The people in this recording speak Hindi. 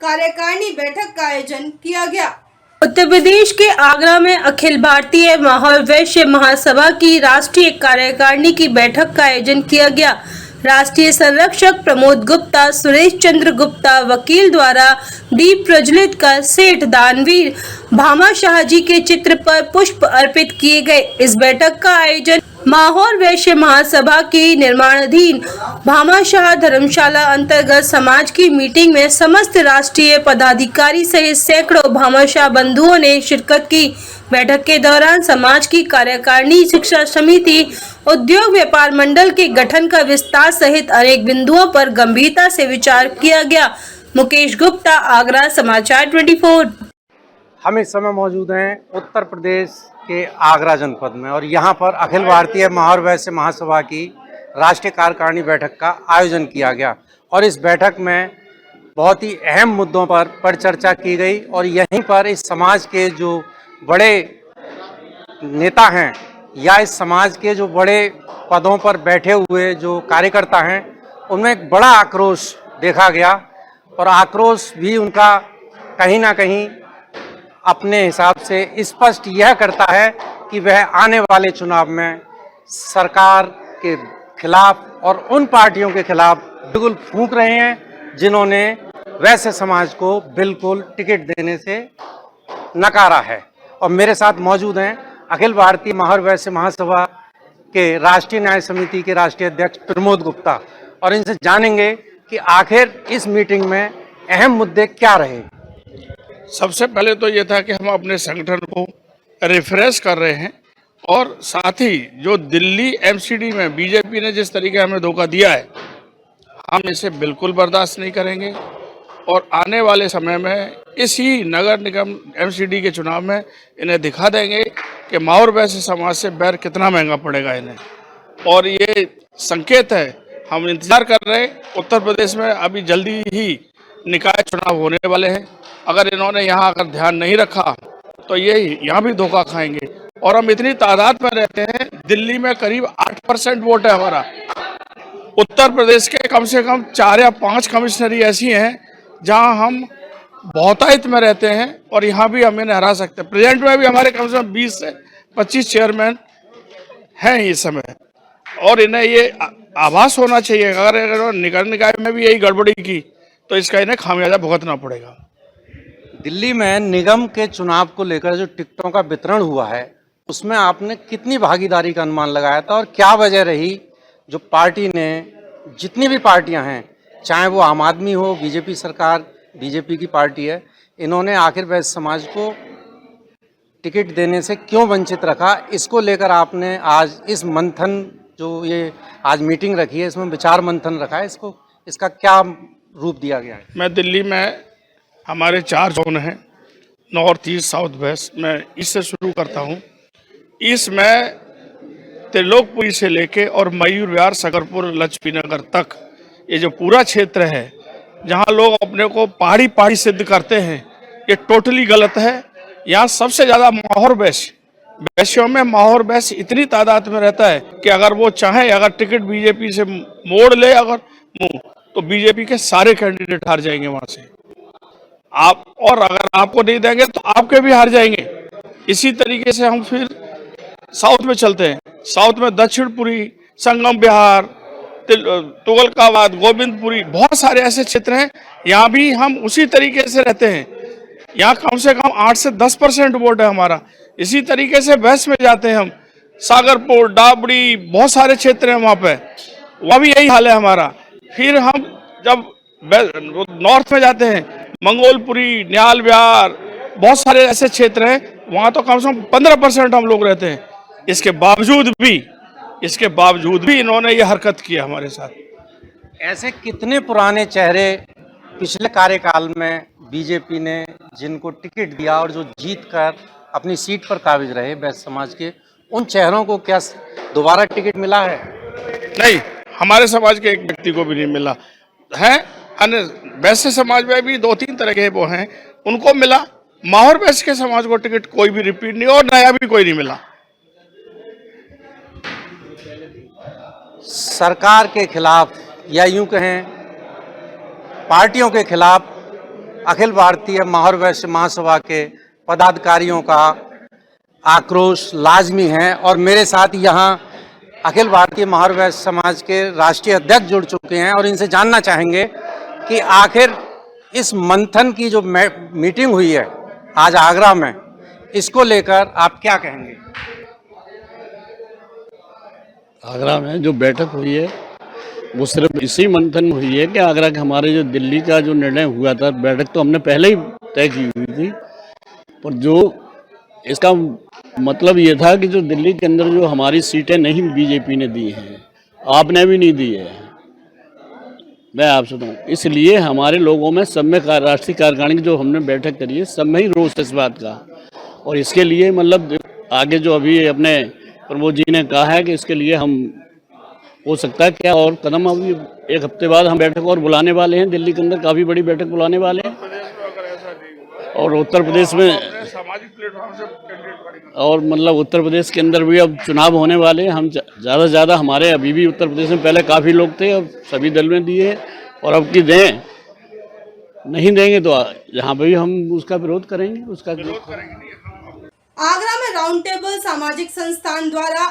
कार्यकारिणी बैठक का आयोजन किया गया। उत्तर प्रदेश के आगरा में अखिल भारतीय माहौर वैश्य महासभा की राष्ट्रीय कार्यकारिणी की बैठक का आयोजन किया गया। राष्ट्रीय संरक्षक प्रमोद गुप्ता, सुरेश चंद्र गुप्ता वकील द्वारा दीप प्रज्वलित कर सेठ दानवीर भामाशाह जी के चित्र पर पुष्प अर्पित किए गए। इस बैठक का आयोजन माहौर वैश्य महासभा की निर्माणाधीन भामाशाह धर्मशाला अंतर्गत समाज की मीटिंग में समस्त राष्ट्रीय पदाधिकारी सहित सैकड़ों भामाशाह बंधुओं ने शिरकत की। बैठक के दौरान समाज की कार्यकारिणी, शिक्षा समिति, उद्योग व्यापार मंडल के गठन का विस्तार सहित अनेक बिंदुओं पर गंभीरता से विचार किया गया। मुकेश गुप्ता, आगरा समाचार 24। हम इस समय मौजूद हैं उत्तर प्रदेश के आगरा जनपद में और यहाँ पर अखिल भारतीय माहौर वैश्य महासभा की राष्ट्रीय कार्यकारिणी बैठक का आयोजन किया गया और इस बैठक में बहुत ही अहम मुद्दों पर परिचर्चा की गई और यहीं पर इस समाज के जो बड़े नेता हैं या इस समाज के जो बड़े पदों पर बैठे हुए जो कार्यकर्ता हैं उनमें एक बड़ा आक्रोश देखा गया और आक्रोश भी उनका कहीं ना कहीं अपने हिसाब से स्पष्ट यह करता है कि वह आने वाले चुनाव में सरकार के खिलाफ और उन पार्टियों के खिलाफ बिल्कुल फूंक रहे हैं जिन्होंने वैसे समाज को बिल्कुल टिकट देने से नकारा है। और मेरे साथ मौजूद हैं अखिल भारतीय माहौर वैश्य महासभा के राष्ट्रीय न्याय समिति के राष्ट्रीय अध्यक्ष प्रमोद गुप्ता और इनसे जानेंगे कि आखिर इस मीटिंग में अहम मुद्दे क्या रहे। सबसे पहले तो ये था कि हम अपने संगठन को रिफ्रेश कर रहे हैं और साथ ही जो दिल्ली एमसीडी में बीजेपी ने जिस तरीके हमें धोखा दिया है हम इसे बिल्कुल बर्दाश्त नहीं करेंगे और आने वाले समय में इसी नगर निगम एमसीडी के चुनाव में इन्हें दिखा देंगे कि माहौर वैश्य समाज से बैर कितना महंगा पड़ेगा इन्हें। और ये संकेत है, हम इंतजार कर रहे हैं। उत्तर प्रदेश में अभी जल्दी ही निकाय चुनाव होने वाले हैं। अगर इन्होंने यहाँ अगर ध्यान नहीं रखा तो ये यहाँ भी धोखा खाएंगे। और हम इतनी तादाद में रहते हैं, दिल्ली में करीब 8% वोट है हमारा। उत्तर प्रदेश के कम से कम 4 या 5 कमिश्नरी ऐसी हैं जहाँ हम बहुतायत में रहते हैं और यहाँ भी हम इन्हें हरा सकते हैं। प्रेजेंट में भी हमारे कम से कम 20 से 25 चेयरमैन हैं इस समय और इन्हें ये आभास होना चाहिए अगर निगम निकाय में भी यही गड़बड़ी की तो इसका इन्हें खामियाजा भुगतना पड़ेगा। दिल्ली में निगम के चुनाव को लेकर जो टिकटों का वितरण हुआ है उसमें आपने कितनी भागीदारी का अनुमान लगाया था और क्या वजह रही जो पार्टी ने, जितनी भी पार्टियां हैं, चाहे वो आम आदमी हो, बीजेपी सरकार, बीजेपी की पार्टी है, इन्होंने आखिर वैश्य समाज को टिकट देने से क्यों वंचित रखा? इसको लेकर आपने आज इस मंथन जो ये आज मीटिंग रखी है इसमें विचार मंथन रखा है, इसका क्या रूप दिया गया है? मैं दिल्ली में हमारे 4 जोन हैं, नॉर्थ ईस्ट साउथ वेस्ट। मैं इससे शुरू करता हूँ। इसमें त्रिलोकपुरी से लेके और मयूर विहार, सकरपुर, लक्ष्मीनगर तक ये जो पूरा क्षेत्र है जहाँ लोग अपने को पहाड़ी सिद्ध करते हैं, ये टोटली गलत है। यहाँ सबसे ज़्यादा माहौर वैश्यों में माहौर वैश्य इतनी तादाद में रहता है कि अगर वो चाहे, अगर टिकट बीजेपी से मोड़ ले अगर मुँह, तो बीजेपी के सारे कैंडिडेट हार जाएंगे वहाँ से आप, और अगर आपको नहीं देंगे तो आपके भी हार जाएंगे। इसी तरीके से हम फिर साउथ में चलते हैं। साउथ में दक्षिणपुरी, संगम बिहार, तुगलकाबाद, गोविंदपुरी, बहुत सारे ऐसे क्षेत्र हैं। यहाँ भी हम उसी तरीके से रहते हैं। यहाँ कम से कम 8 से 10% वोट है हमारा। इसी तरीके से वेस्ट में जाते हैं हम, सागरपुर, डाबड़ी, बहुत सारे क्षेत्र हैं वहाँ पे, वहाँ भी यही हाल है हमारा। फिर हम जब नॉर्थ में जाते हैं, मंगोलपुरी, न्याल विहार, बहुत सारे ऐसे क्षेत्र हैं, वहाँ तो कम से कम 15% हम लोग रहते हैं। इसके बावजूद भी इन्होंने ये हरकत किया हमारे साथ। ऐसे कितने पुराने चेहरे पिछले कार्यकाल में बीजेपी ने जिनको टिकट दिया और जो जीत कर अपनी सीट पर काबिज रहे वैश्य समाज के, उन चेहरों को क्या दोबारा टिकट मिला है? नहीं, हमारे समाज के एक व्यक्ति को भी नहीं मिला है। अन्य वैश्य समाज में भी 2-3 तरह के वो हैं, उनको मिला। माहौर वैश्य के समाज को टिकट कोई भी रिपीट नहीं और नया भी कोई नहीं मिला। सरकार के खिलाफ या यूं कहें पार्टियों के खिलाफ अखिल भारतीय महावर वैश्य महासभा के पदाधिकारियों का आक्रोश लाजमी है। और मेरे साथ यहाँ अखिल भारतीय महावर वैश्य समाज के राष्ट्रीय अध्यक्ष जुड़ चुके हैं और इनसे जानना चाहेंगे कि आखिर इस मंथन की जो मीटिंग हुई है आज आगरा में, इसको लेकर आप क्या कहेंगे? आगरा में जो बैठक हुई है वो सिर्फ इसी मंथन में हुई है कि आगरा के हमारे जो दिल्ली का जो निर्णय हुआ था, बैठक तो हमने पहले ही तय की हुई थी, पर जो इसका मतलब ये था कि जो दिल्ली के अंदर जो हमारी सीटें नहीं बीजेपी ने दी हैं, आपने भी नहीं दी है, मैं आपसे बताऊँ, इसलिए हमारे लोगों में सब में राष्ट्रीय कार्यकारिणी की जो हमने बैठक करी है सब में ही रोष इस बात का। और इसके लिए मतलब आगे जो अभी अपने प्रमोद जी ने कहा है कि इसके लिए हम हो सकता है क्या और कदम, अभी एक हफ्ते बाद हम बैठक और बुलाने वाले हैं, दिल्ली के अंदर काफ़ी बड़ी बैठक बुलाने वाले हैं और उत्तर प्रदेश में सामाजिक प्लेटफॉर्म से और मतलब उत्तर प्रदेश के अंदर भी अब चुनाव होने वाले हैं। हम ज़्यादा से ज़्यादा हमारे अभी भी उत्तर प्रदेश में पहले काफ़ी लोग थे, अब सभी दल में दिए और अब की दें, नहीं देंगे तो यहाँ पे भी हम उसका विरोध करेंगे। आगरा में राउंड टेबल सामाजिक संस्थान द्वारा